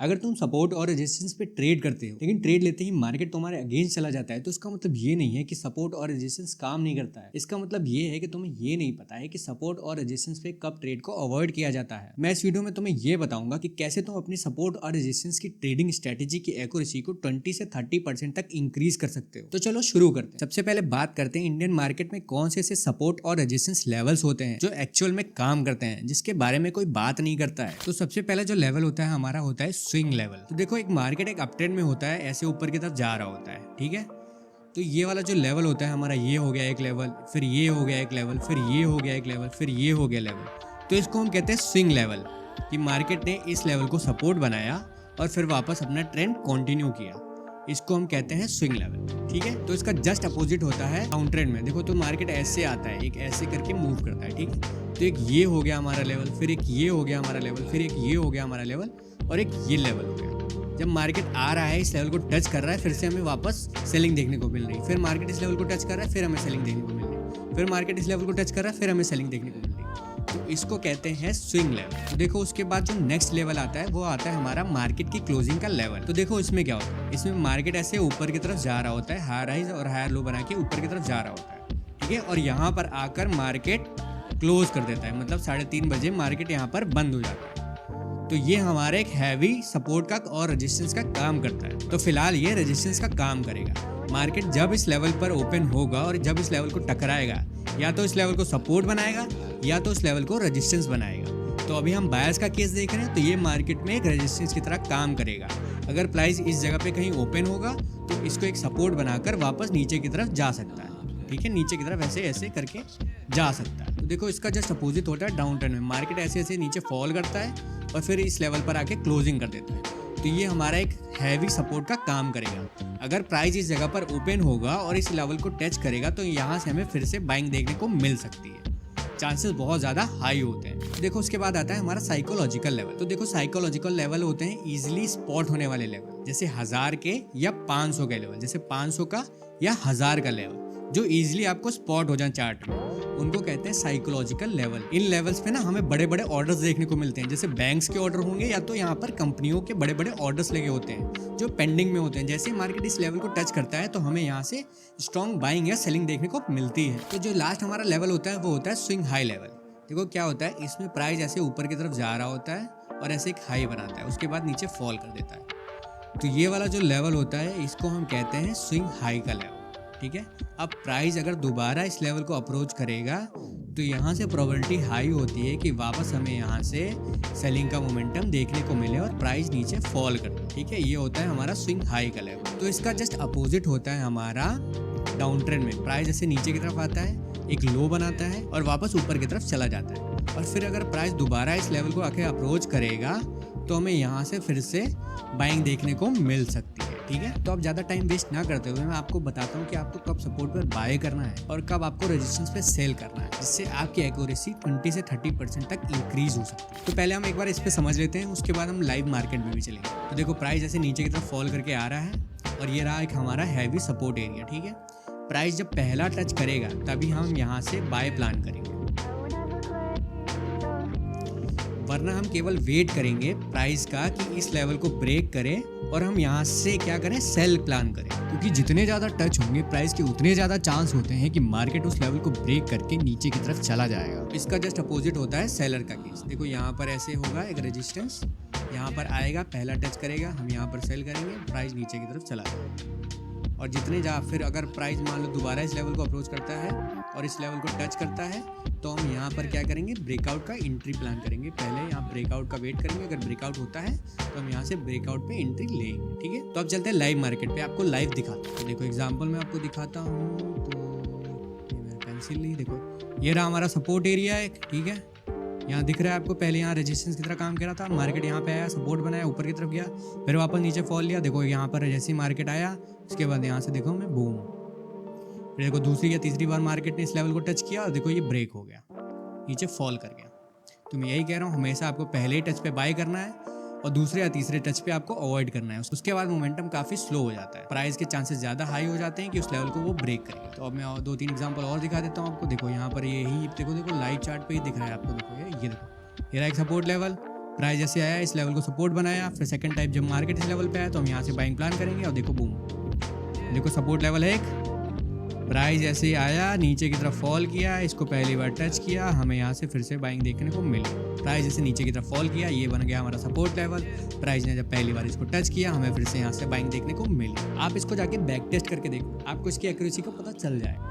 अगर तुम सपोर्ट और रेजिस्टेंस पे ट्रेड करते हो लेकिन ट्रेड लेते ही मार्केट तुम्हारे अगेंस्ट चला जाता है तो इसका मतलब ये नहीं है कि सपोर्ट और रेजिस्टेंस काम नहीं करता है। इसका मतलब ये है कि तुम्हें ये नहीं पता है कि सपोर्ट और रेजिस्टेंस पे कब ट्रेड को अवॉइड किया जाता है। मैं इस वीडियो में तुम्हें ये बताऊंगा कि कैसे तुम अपनी सपोर्ट और रेजिस्टेंस की ट्रेडिंग स्ट्रेटेजी की एक्यूरेसी को 20 से 30% तक इंक्रीज कर सकते हो। तो चलो शुरू करते हैं। सबसे पहले बात करते हैं इंडियन मार्केट में कौन से ऐसे सपोर्ट और रेजिस्टेंस लेवल्स होते हैं जो एक्चुअल में काम करते हैं, जिसके बारे में कोई बात नहीं करता है। तो सबसे पहले जो लेवल होता है हमारा होता है स्विंग लेवल। तो देखो, एक मार्केट एक अपट्रेंड में होता है, ऐसे ऊपर की तरफ जा रहा होता है, ठीक है। तो ये वाला जो लेवल होता है हमारा, ये हो गया एक लेवल, फिर ये हो गया एक लेवल, फिर ये हो गया एक लेवल, फिर ये हो गया लेवल। तो इसको हम कहते हैं स्विंग लेवल, कि मार्केट ने इस लेवल को सपोर्ट बनाया और फिर वापस अपना ट्रेंड कंटिन्यू किया। इसको हम कहते हैं स्विंग लेवल, ठीक है। तो इसका जस्ट अपोजिट होता है डाउन ट्रेंड में। देखो, तो मार्केट ऐसे आता है, एक ऐसे करके मूव करता है, ठीक है। तो एक ये हो गया हमारा लेवल, फिर एक ये हो गया हमारा लेवल, फिर एक ये हो गया हमारा लेवल और एक ये लेवल हो गया। जब मार्केट आ रहा है, इस लेवल को टच कर रहा है, फिर से हमें वापस सेलिंग देखने को मिल रही है। फिर मार्केट इस लेवल को टच कर रहा है, फिर हमें सेलिंग देखने को मिल रही है। फिर मार्केट इस लेवल को टच कर रहा है, फिर हमें सेलिंग देखने को मिल रही है। तो इसको कहते हैं स्विंग लेवल। तो देखो, उसके बाद जो नेक्स्ट लेवल आता है वो आता है हमारा मार्केट की क्लोजिंग का लेवल। तो देखो, इसमें क्या होता है, इसमें मार्केट ऐसे ऊपर की तरफ जा रहा होता है, हायर हाइज और हायर लो बना के ऊपर की तरफ जा रहा होता है, ठीक है। और यहाँ पर आकर मार्केट क्लोज कर देता है, मतलब 3:30 बजे मार्केट यहाँ पर बंद हो जाता है। तो ये हमारे एक हैवी सपोर्ट का और रेजिस्टेंस का काम करता है। तो फिलहाल ये रेजिस्टेंस का काम करेगा। मार्केट जब इस लेवल पर ओपन होगा और जब इस लेवल को टकराएगा, या तो इस लेवल को सपोर्ट बनाएगा या तो इस लेवल को रेजिस्टेंस बनाएगा। तो अभी हम बायर्स का केस देख रहे हैं, तो ये मार्केट में एक रेजिस्टेंस की तरह काम करेगा। अगर प्राइस इस जगह पे कहीं ओपन होगा तो इसको एक सपोर्ट बनाकर वापस नीचे की तरफ जा सकता है, ठीक है। नीचे की तरफ ऐसे ऐसे करके जा सकता है। तो देखो, इसका जस्ट अपोजिट होता है डाउन ट्रेंड में। मार्केट ऐसे ऐसे नीचे फॉल करता है और फिर इस लेवल पर आके क्लोजिंग कर देता है। तो ये हमारा एक हैवी सपोर्ट का काम करेगा। अगर प्राइस इस जगह पर ओपन होगा और इस लेवल को टच करेगा तो यहाँ से हमें फिर से बाइंग देखने को मिल सकती है। चांसेस बहुत ज़्यादा हाई होते हैं। देखो, उसके बाद आता है हमारा साइकोलॉजिकल लेवल। तो देखो, साइकोलॉजिकल लेवल होते हैं इजीली स्पॉट होने वाले लेवल, जैसे 1000 के या 500 के लेवल, जैसे 500 का या 1000 का लेवल, जो इजीली आपको स्पॉट हो जाए चार्ट में, उनको कहते हैं साइकोलॉजिकल लेवल। इन लेवल्स पे ना हमें बड़े बड़े ऑर्डर्स देखने को मिलते हैं, जैसे बैंक्स के ऑर्डर होंगे या तो यहाँ पर कंपनियों के बड़े बड़े ऑर्डर्स लगे होते हैं जो पेंडिंग में होते हैं। जैसे मार्केट इस लेवल को टच करता है तो हमें यहाँ से स्ट्रॉन्ग बाइंग या सेलिंग देखने को मिलती है। तो जो लास्ट हमारा लेवल होता है वो होता है स्विंग हाई लेवल। देखो क्या होता है, इसमें प्राइस ऐसे ऊपर की तरफ जा रहा होता है और ऐसे एक हाई बनाता है, उसके बाद नीचे फॉल कर देता है। तो ये वाला जो लेवल होता है इसको हम कहते हैं स्विंग हाई का लेवल, ठीक है। अब प्राइस अगर दोबारा इस लेवल को अप्रोच करेगा तो यहाँ से प्रोबेबिलिटी हाई होती है कि वापस हमें यहाँ से सेलिंग का मोमेंटम देखने को मिले और प्राइस नीचे फॉल करे, ठीक है। ये होता है हमारा स्विंग हाई का लेवल। तो इसका जस्ट अपोजिट होता है हमारा डाउन ट्रेंड में। प्राइस ऐसे नीचे की तरफ आता है, एक लो बनाता है और वापस ऊपर की तरफ चला जाता है। और फिर अगर प्राइस दोबारा इस लेवल को आके अप्रोच करेगा तो हमें यहाँ से फिर से बाइंग देखने को मिल सकती है, ठीक है। तो अब ज़्यादा टाइम वेस्ट ना करते हुए मैं आपको बताता हूँ कि आपको कब सपोर्ट पर बाय करना है और कब आपको रेजिस्टेंस पे सेल करना है, जिससे आपकी एक्यूरेसी 20 से 30% तक इंक्रीज हो सकती है। तो पहले हम एक बार इस पे समझ लेते हैं, उसके बाद हम लाइव मार्केट में भी चलेंगे। तो देखो, प्राइस ऐसे नीचे की तरफ फॉल करके आ रहा है और ये रहा एक हमारा हैवी सपोर्ट एरिया, ठीक है। प्राइस जब पहला टच करेगा तभी हम यहाँ से बाय प्लान करेंगे, वरना हम केवल वेट करेंगे प्राइस का कि इस लेवल को ब्रेक करे और हम यहाँ से क्या करें, सेल प्लान करें। क्योंकि जितने ज़्यादा टच होंगे प्राइस के उतने ज़्यादा चांस होते हैं कि मार्केट उस लेवल को ब्रेक करके नीचे की तरफ चला जाएगा। इसका जस्ट अपोजिट होता है सेलर का केस। देखो, यहाँ पर ऐसे होगा एक रेजिस्टेंस, यहाँ पर आएगा, पहला टच करेगा, हम यहाँ पर सेल करेंगे, प्राइस नीचे की तरफ चला जाएगा। और जितने फिर अगर प्राइस मान लो दोबारा इस लेवल को अप्रोच करता है और इस लेवल को टच करता है तो हम यहाँ पर क्या करेंगे, ब्रेकआउट का एंट्री प्लान करेंगे। पहले यहाँ ब्रेकआउट का वेट करेंगे, अगर ब्रेकआउट होता है तो हम यहाँ से ब्रेकआउट पे एंट्री लेंगे, ठीक है। तो अब चलते हैं लाइव मार्केट पे, आपको लाइव दिखाता हूँ। तो देखो, एग्जांपल मैं आपको दिखाता हूँ। तो ये मेरा पेंसिल नहीं, देखो ये रहा हमारा सपोर्ट एरिया है, ठीक है। यहाँ दिख रहा है आपको, पहले यहाँ रेजिस्टेंस की तरह काम कर रहा था, मार्केट यहाँ पे आया, सपोर्ट बनाया, ऊपर की तरफ गया, फिर वापस नीचे फॉल लिया। देखो यहाँ पर जैसे ही मार्केट आया उसके बाद यहाँ से देखो मैं बूम, फिर देखो दूसरी या तीसरी बार मार्केट ने इस लेवल को टच किया और देखो ये ब्रेक हो गया, नीचे फॉल कर गया। तो मैं यही कह रहा हूँ, हमेशा आपको पहले ही टच पे बाय करना है और दूसरे या तीसरे टच पे आपको अवॉइड करना है। उसके बाद मोमेंटम काफी स्लो हो जाता है, प्राइस के चांसेस ज्यादा हाई हो जाते हैं कि उस लेवल को वो ब्रेक करेगा। तो अब मैं 2-3 एग्जांपल और दिखा देता हूँ आपको। देखो यहाँ पर यही देखो लाइव चार्ट पे ही दिख रहा है आपको। देखो ये देखो, ये रहा एक सपोर्ट लेवल, प्राइस जैसे आया इस लेवल को सपोर्ट बनाया, फिर सेकंड टाइप जब मार्केट इस लेवल पे आया तो हम यहाँ से बाइंग प्लान करेंगे और देखो बूम, देखो सपोर्ट लेवल है एक। प्राइस जैसे ही आया नीचे की तरफ फॉल किया, इसको पहली बार टच किया, हमें यहाँ से फिर से बाइंग देखने को मिली। प्राइस जैसे नीचे की तरफ फॉल किया, ये बन गया हमारा सपोर्ट लेवल। प्राइस ने जब पहली बार इसको टच किया, हमें फिर से यहाँ से बाइंग देखने को मिली। आप इसको जाके बैक टेस्ट करके देखो, आपको इसकी एक्यूरेसी का पता चल जाएगा।